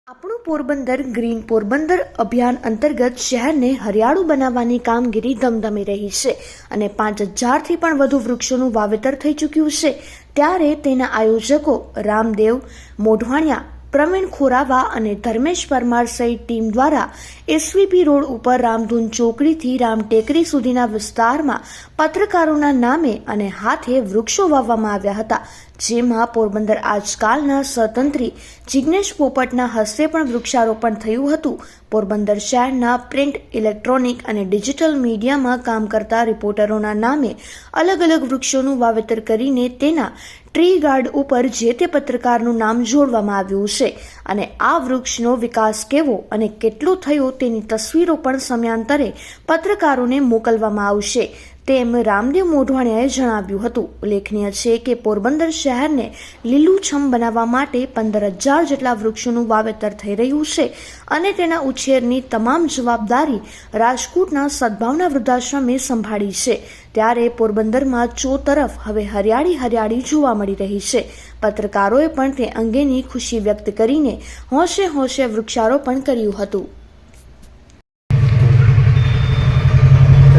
આપણું પોરબંદર ગ્રીન પોરબંદર અભિયાન અંતર્ગત શહેરને હરિયાળું બનાવવાની કામગીરી ધમધમી રહી છે અને 5000થી પણ વધુ વૃક્ષોનું વાવેતર થઈ ચૂક્યું છે। ત્યારે તેના આયોજકો રામદેવ મોઢવાણિયા, પ્રવીણ ખોરાવા અને ધર્મેશ પરમાર સહિત ટીમ દ્વારા એસવીપી રોડ ઉપર રામધૂન ચોકડીથી રામટેકરી સુધીના વિસ્તારમાં પત્રકારોના નામે અને હાથે વૃક્ષો વાવવામાં આવ્યા હતા, જેમાં પોરબંદર આજકાલના સ્વતંત્રી જિગ્નેશ પોપટના હસ્તે પણ વૃક્ષારોપણ થયું હતું। પોરબંદર શહેરના પ્રિન્ટ, ઇલેક્ટ્રોનિક અને ડિજિટલ મીડિયામાં કામ કરતા રિપોર્ટરોના નામે અલગ અલગ વૃક્ષોનું વાવેતર કરીને તેના ટ્રી ગાર્ડ ઉપર જે તે પત્રકારનું નામ જોડવામાં આવ્યું છે અને આ વૃક્ષનો વિકાસ કેવો અને કેટલો થયો તેની તસવીરો પણ સમયાંતરે પત્રકારોને મોકલવામાં આવશે તેમ રામદેવ મોઢવાણિયાએ જણાવ્યું હતું। ઉલ્લેખનીય છે કે પોરબંદર શહેરને લીલુંછમ બનાવવા માટે 15000 જેટલા વૃક્ષોનું વાવેતર થઈ રહ્યું છે અને તેના ઉછેરની તમામ જવાબદારી રાજકોટના સદભાવના વૃદ્ધાશ્રમે સંભાળી છે। ત્યારે પોરબંદરમાં ચોતરફ હવે હરિયાળી જોવા મળી રહી છે। પત્રકારોએ પણ તે અંગેની ખુશી વ્યક્ત કરીને હોંશે હોંશે વૃક્ષારોપણ કર્યું હતું।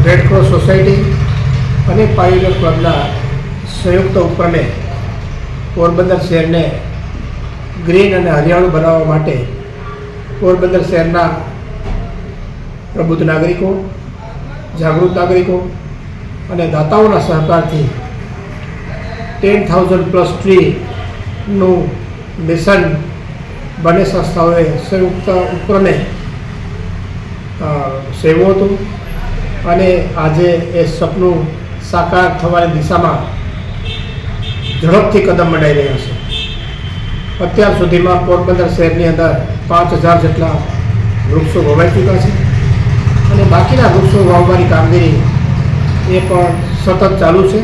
રેડક્રોસ સોસાયટી અને પાયોનિયર ક્લબના સંયુક્ત ઉપક્રમે પોરબંદર શહેરને ગ્રીન અને હરિયાળું બનાવવા માટે પોરબંદર શહેરના પ્રબુદ્ધ નાગરિકો, જાગૃત નાગરિકો અને દાતાઓના સહકારથી 10,000+ ટ્રીનું મિશન બંને સંસ્થાઓએ સંયુક્ત ઉપક્રમે સેવ્યું હતું અને આજે એ સપનું સાકાર થવાની દિશામાં ઝડપથી કદમ મંડાઈ રહ્યા છે। અત્યાર સુધીમાં પોરબંદર શહેરની અંદર 5000 જેટલા વૃક્ષો વવાઈ ચૂક્યા છે અને બાકીના વૃક્ષો વાવવાની કામગીરી એ પણ સતત ચાલુ છે।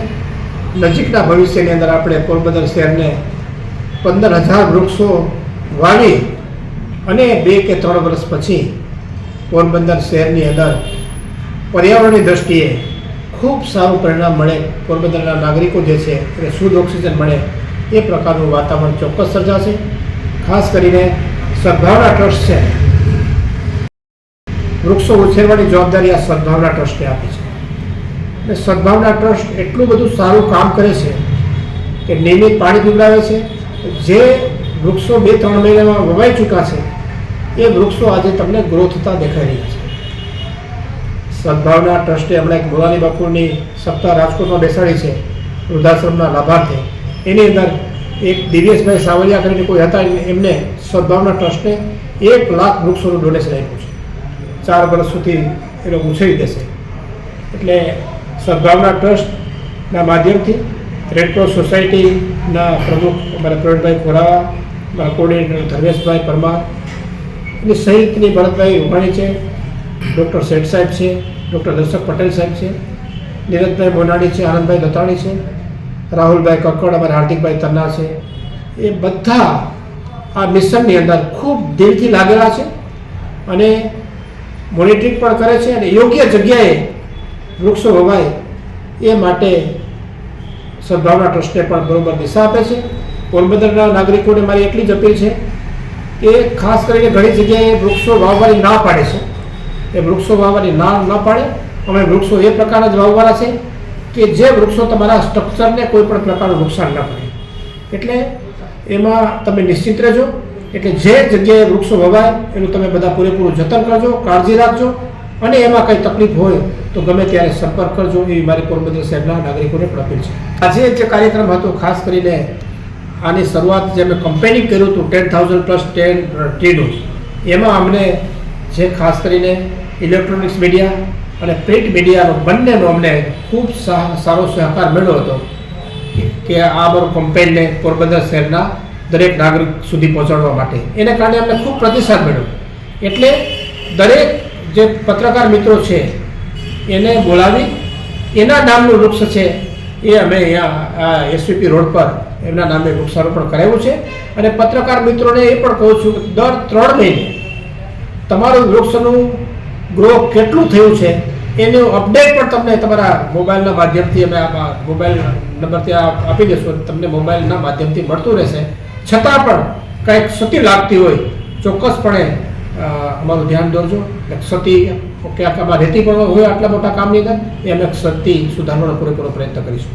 નજીકના ભવિષ્યની અંદર આપણે પોરબંદર શહેરને 15000 વૃક્ષો વાવી અને 2 કે 3 વર્ષ પછી પોરબંદર શહેરની અંદર પર્યાવરણની દ્રષ્ટિએ ખૂબ સારું પરિણામ મળે, પોરબંદરના નાગરિકો જે છે એને શુદ્ધ ઓક્સિજન મળે એ પ્રકારનું વાતાવરણ ચોક્કસ સર્જાશે। ખાસ કરીને સદભાવના ટ્રસ્ટ છે, વૃક્ષો ઉછેરવાની જવાબદારી આ સદભાવના ટ્રસ્ટને આપી છે અને સદભાવના ટ્રસ્ટ એટલું બધું સારું કામ કરે છે કે નિયમિત પાણી પીવડાવે છે। જે વૃક્ષો 2-3 મહિનામાં વવાઈ ચૂક્યા છે એ વૃક્ષો આજે તમને ગ્રો થતા દેખાઈ રહ્યા છે। સદભાવના ટ્રસ્ટે હમણાં એક મોરારી બાપુની સપ્તાહ રાજકોટમાં બેસાડી છે વૃદ્ધાશ્રમના લાભાર્થે। એની અંદર એક દિવ્યેશભાઈ સાવલિયા કરીને કોઈ હતા, એમને સદભાવના ટ્રસ્ટને 1 લાખ વૃક્ષોનું ડોનેશન આપ્યું છે। 4 વર્ષ સુધી એ લોકો ઉછેરી દેશે। એટલે સદભાવના ટ્રસ્ટના માધ્યમથી રેડક્રોસ સોસાયટીના પ્રમુખ અમારા પ્રવીણભાઈ ખોરાવા, અમારા કોર્ડિનેટર ધર્મેશભાઈ પરમાર એની સહિતની ભરતભાઈ રૂપાણી છે, ડૉક્ટર શેઠ સાહેબ છે, ડૉક્ટર દર્શક પટેલ સાહેબ છે, નીરજભાઈ મોનાણી છે, આનંદભાઈ દત્તાણી છે, રાહુલભાઈ કક્કડ, અમારા હાર્દિકભાઈ તન્ના છે। એ બધા આ મિશનની અંદર ખૂબ દિલથી લાગેલા છે અને મોનિટરિંગ પણ કરે છે અને યોગ્ય જગ્યાએ વૃક્ષો વવાય એ માટે સદભાવના ટ્રસ્ટને પણ બરોબર દિશા આપે છે। પોરબંદરના નાગરિકોને મારી એટલી જ અપીલ છે કે ખાસ કરીને ઘણી જગ્યાએ વૃક્ષો વાવવાની ના પાડે છે, એ વૃક્ષો વાવવાની ના પાડે। અમે વૃક્ષો એ પ્રકારના જ વાવવાના છે કે જે વૃક્ષો તમારા સ્ટ્રક્ચરને કોઈ પણ પ્રકારનું નુકસાન ન કરે, એટલે એમાં તમે નિશ્ચિત રહેજો। એટલે જે જગ્યાએ વૃક્ષો વવાય એનું તમે બધા પૂરેપૂરું જતન કરજો, કાળજી રાખજો અને એમાં કંઈ તકલીફ હોય તો ગમે ત્યારે સંપર્ક કરજો, એવી મારી પોરબંદર શહેરના નાગરિકોને પણ અપીલ છે। આજે જે કાર્યક્રમ હતો, ખાસ કરીને આની શરૂઆત જે અમે કમ્પેનિંગ કર્યું હતું 10,000+ ટ્રીનું, એમાં અમને જે ખાસ કરીને ઇલેક્ટ્રોનિક્સ મીડિયા અને પ્રિન્ટ મીડિયાનો બંનેનો અમને ખૂબ સારો સહકાર મળ્યો હતો કે આ અમારું કમ્પેનને પોરબંદર શહેરના દરેક નાગરિક સુધી પહોંચાડવા માટે। એને કારણે અમને ખૂબ પ્રતિસાદ મળ્યો। એટલે દરેક જે પત્રકાર મિત્રો છે એને બોલાવી એના નામનું વૃક્ષ છે એ અમે અહીંયા એસવીપી રોડ પર એમના નામે વૃક્ષારોપણ કરાવ્યું છે અને પત્રકાર મિત્રોને એ પણ કહું છું કે દર 3 મહિને તમારું વૃક્ષનું ગ્રો કેટલું થયું છે એનું અપડેટ પણ તમને તમારા મોબાઈલના માધ્યમથી અમે મોબાઈલ નંબર ત્યાં આપી દેશું, તમને મોબાઈલના માધ્યમથી મળતું રહેશે। છતાં પણ કંઈક ક્ષતિ લાગતી હોય, ચોક્કસપણે અમારું ધ્યાન દોરજો. એટલે ક્ષતિ ક્યાંક આમાં રહેતી પણ હોય આટલા મોટા કામની અંદર એ અમે ક્ષતિ સુધારવાનો પૂરેપૂરો પ્રયત્ન કરીશું.